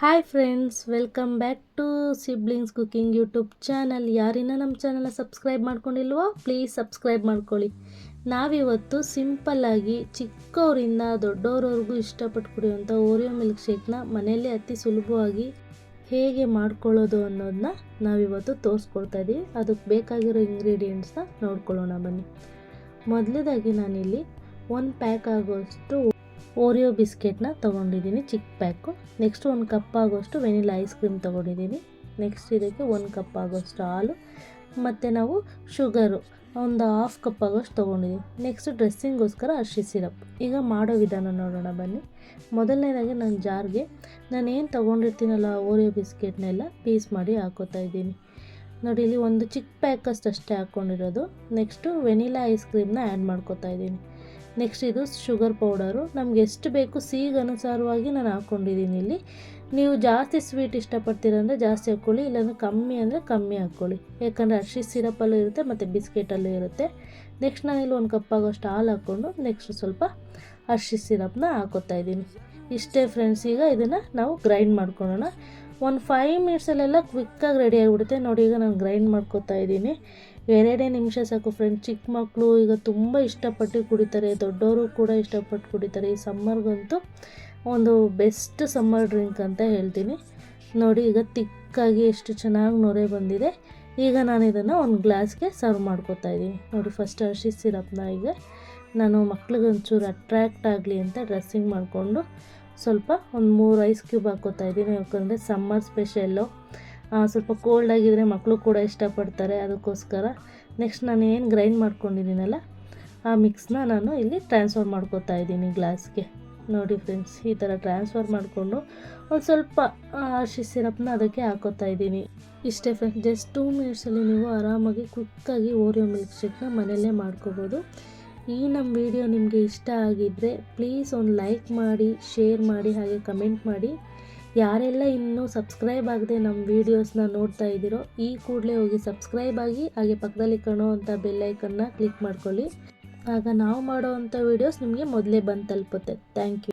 Hi friends, welcome back to siblings cooking YouTube channel. ಯಾರಿನ ನಮ್ಮ ಚಾನಲ್ನ ಸಬ್ಸ್ಕ್ರೈಬ್ ಮಾಡ್ಕೊಂಡಿಲ್ವೋ ಪ್ಲೀಸ್ ಸಬ್ಸ್ಕ್ರೈಬ್ ಮಾಡ್ಕೊಳ್ಳಿ. ನಾವಿವತ್ತು ಸಿಂಪಲ್ಲಾಗಿ ಚಿಕ್ಕವರಿಂದ ದೊಡ್ಡವರವರೆಗೂ ಇಷ್ಟಪಟ್ಟು ಕುಡಿಯುವಂಥ ಓರಿಯೋ ಮಿಲ್ಕ್ ಶೇಕ್ನ ಮನೆಯಲ್ಲೇ ಅತಿ ಸುಲಭವಾಗಿ ಹೇಗೆ ಮಾಡ್ಕೊಳ್ಳೋದು ಅನ್ನೋದನ್ನ ನಾವಿವತ್ತು ತೋರಿಸ್ಕೊಡ್ತಾ ಇದ್ದೀವಿ. ಅದಕ್ಕೆ ಬೇಕಾಗಿರೋ ಇಂಗ್ರೀಡಿಯೆಂಟ್ಸ್ನ ನೋಡ್ಕೊಳ್ಳೋಣ ಬನ್ನಿ. ಮೊದಲದಾಗಿ ನಾನಿಲ್ಲಿ 1 ಪ್ಯಾಕ್ ಆಗೋಷ್ಟು ಓರಿಯೋ ಬಿಸ್ಕೆಟ್ನ ತೊಗೊಂಡಿದ್ದೀನಿ, ಚಿಕ್ಕ ಪ್ಯಾಕು. ನೆಕ್ಸ್ಟ್ 1 ಕಪ್ ಆಗೋಷ್ಟು ವೆನಿಲಾ ಐಸ್ ಕ್ರೀಮ್ ತೊಗೊಂಡಿದ್ದೀನಿ. ನೆಕ್ಸ್ಟ್ ಇದಕ್ಕೆ 1 ಕಪ್ ಆಗೋಷ್ಟು ಹಾಲು ಮತ್ತು ನಾವು ಶುಗರು ಒಂದು 1/2 ಕಪ್ ಆಗೋಷ್ಟು ತೊಗೊಂಡಿದ್ದೀನಿ. ನೆಕ್ಸ್ಟ್ ಡ್ರೆಸ್ಸಿಂಗೋಸ್ಕರ ಅರಿಶಿನ ಸಿರಪ್. ಈಗ ಮಾಡೋ ವಿಧಾನ ನೋಡೋಣ ಬನ್ನಿ. ಮೊದಲನೇದಾಗಿ ನಾನು ಜಾರ್ಗೆ ನಾನೇನು ತೊಗೊಂಡಿರ್ತೀನಲ್ಲ ಓರಿಯೋ ಬಿಸ್ಕೆಟ್ನೆಲ್ಲ ಪೀಸ್ ಮಾಡಿ ಹಾಕೋತಾ ಇದ್ದೀನಿ. ನೋಡಿ, ಇಲ್ಲಿ ಒಂದು ಚಿಕ್ಕ ಪ್ಯಾಕಷ್ಟು ಅಷ್ಟೇ ಹಾಕ್ಕೊಂಡಿರೋದು. ನೆಕ್ಸ್ಟು ವೆನಿಲಾ ಐಸ್ ಕ್ರೀಮ್ನ ಆ್ಯಡ್ ಮಾಡ್ಕೋತಾ ಇದ್ದೀನಿ. ನೆಕ್ಸ್ಟ್ ಇದು ಶುಗರ್ ಪೌಡರು, ನಮ್ಗೆ ಎಷ್ಟು ಬೇಕು ಸಿಹಿಗೆ ಅನುಸಾರವಾಗಿ ನಾನು ಹಾಕ್ಕೊಂಡಿದ್ದೀನಿ. ಇಲ್ಲಿ ನೀವು ಜಾಸ್ತಿ ಸ್ವೀಟ್ ಇಷ್ಟಪಡ್ತೀರ ಅಂದರೆ ಜಾಸ್ತಿ ಹಾಕ್ಕೊಳ್ಳಿ, ಇಲ್ಲಾಂದರೆ ಕಮ್ಮಿ ಅಂದರೆ ಕಮ್ಮಿ ಹಾಕ್ಕೊಳ್ಳಿ. ಯಾಕಂದರೆ ಅರಿಶಿನ ಸಿರಪಲ್ಲೂ ಇರುತ್ತೆ ಮತ್ತು ಬಿಸ್ಕೆಟಲ್ಲೂ ಇರುತ್ತೆ. ನೆಕ್ಸ್ಟ್ ನಾನಿಲ್ಲಿ 1 ಕಪ್ ಆಗೋಷ್ಟು ಹಾಲು ಹಾಕ್ಕೊಂಡು ನೆಕ್ಸ್ಟ್ ಸ್ವಲ್ಪ ಅರಿಶಿನ ಸಿರಪ್ನ ಹಾಕೋತಾ ಇದ್ದೀನಿ. ಇಷ್ಟೇ ಫ್ರೆಂಡ್ಸ್. ಈಗ ಇದನ್ನು ನಾವು ಗ್ರೈಂಡ್ ಮಾಡ್ಕೊಳ್ಳೋಣ. ಒಂದು 5 ಮಿನಿಟ್ಸಲ್ಲೆಲ್ಲ ಕ್ವಿಕ್ಕಾಗಿ ರೆಡಿ ಆಗಿಬಿಡುತ್ತೆ. ನೋಡಿ, ಈಗ ನಾನು ಗ್ರೈಂಡ್ ಮಾಡ್ಕೋತಾ ಇದ್ದೀನಿ. 2 ನಿಮಿಷ ಸಾಕು ಫ್ರೆಂಡ್. ಚಿಕ್ಕ ಮಕ್ಕಳು ಈಗ ತುಂಬ ಇಷ್ಟಪಟ್ಟು ಕುಡಿತಾರೆ, ದೊಡ್ಡವರು ಕೂಡ ಇಷ್ಟಪಟ್ಟು ಕುಡಿತಾರೆ. ಈ ಸಮ್ಮರ್ಗಂತೂ ಒಂದು ಬೆಸ್ಟ್ ಸಮ್ಮರ್ ಡ್ರಿಂಕ್ ಅಂತ ಹೇಳ್ತೀನಿ. ನೋಡಿ, ಈಗ ತಿಕ್ಕಾಗಿ ಎಷ್ಟು ಚೆನ್ನಾಗಿ ನೊರೆ ಬಂದಿದೆ. ಈಗ ನಾನು ಇದನ್ನು ಒಂದು ಗ್ಲಾಸ್ಗೆ ಸರ್ವ್ ಮಾಡ್ಕೋತಾ ಇದ್ದೀನಿ. ನೋಡಿ, ಫಸ್ಟ್ ಅರಿಶಿನ ಸಿರಪ್ನ ಈಗ ನಾನು ಮಕ್ಳಿಗೆ ಒಂಚೂರು ಅಟ್ರ್ಯಾಕ್ಟ್ ಆಗಲಿ ಅಂತ ಡ್ರೆಸ್ಸಿಂಗ್ ಮಾಡಿಕೊಂಡು ಸ್ವಲ್ಪ ಒಂದು 3 ಐಸ್ ಕ್ಯೂಬ್ ಹಾಕ್ಕೋತಾ ಇದ್ದೀನಿ. ಯಾಕಂದರೆ ಸಮ್ಮರ್ ಸ್ಪೆಷಲ್ಲು, ಸ್ವಲ್ಪ ಕೋಲ್ಡ್ ಆಗಿದ್ರೆ ಮಕ್ಕಳು ಕೂಡ ಇಷ್ಟಪಡ್ತಾರೆ, ಅದಕ್ಕೋಸ್ಕರ. ನೆಕ್ಸ್ಟ್ ನಾನು ಏನು ಗ್ರೈಂಡ್ ಮಾಡ್ಕೊಂಡಿದ್ದೀನಲ್ಲ ಆ ಮಿಕ್ಸ್ನ ನಾನು ಇಲ್ಲಿ ಟ್ರಾನ್ಸ್ಫರ್ ಮಾಡ್ಕೋತಾ ಇದ್ದೀನಿ ಗ್ಲಾಸ್ಗೆ. ನೋಡಿ ಫ್ರೆಂಡ್ಸ್, ಈ ಥರ ಟ್ರಾನ್ಸ್ಫರ್ ಮಾಡಿಕೊಂಡು ಒಂದು ಸ್ವಲ್ಪ ಅರಿಶಿನ ಸಿರಪ್ನ ಅದಕ್ಕೆ ಹಾಕೋತಾ ಇದ್ದೀನಿ. ಇಷ್ಟೇ ಫ್ರೆಂಡ್ಸ್. ಜಸ್ಟ್ 2 ಮಿನಿಟ್ಸಲ್ಲಿ ನೀವು ಆರಾಮಾಗಿ ಕ್ವಿಕ್ಕಾಗಿ ಓರಿಯೋ ಮಿಲ್ಕ್ ಶೇಕ್ನ ಮನೆಯಲ್ಲೇ ಮಾಡ್ಕೋಬೋದು. ಈ ನಮ್ಮ ವಿಡಿಯೋ ನಿಮಗೆ ಇಷ್ಟ ಆಗಿದ್ದರೆ ಪ್ಲೀಸ್ ಒಂದು ಲೈಕ್ ಮಾಡಿ, ಶೇರ್ ಮಾಡಿ, ಹಾಗೆ ಕಮೆಂಟ್ ಮಾಡಿ. ಯಾರೆಲ್ಲ ಇನ್ನೂ ಸಬ್ಸ್ಕ್ರೈಬ್ ಆಗದೆ ನಮ್ಮ ವೀಡಿಯೋಸ್ನ ನೋಡ್ತಾ ಇದ್ದೀರೋ ಈ ಕೂಡಲೇ ಹೋಗಿ ಸಬ್ಸ್ಕ್ರೈಬ್ ಆಗಿ, ಹಾಗೆ ಪಕ್ಕದಲ್ಲಿ ಕಾಣುವಂಥ ಬೆಲ್ಲೈಕನ್ನ ಕ್ಲಿಕ್ ಮಾಡ್ಕೊಳ್ಳಿ. ಆಗ ನಾವು ಮಾಡೋವಂಥ ವೀಡಿಯೋಸ್ ನಿಮಗೆ ಮೊದಲೇ ಬಂದು ತಲುಪುತ್ತೆ. Thank you.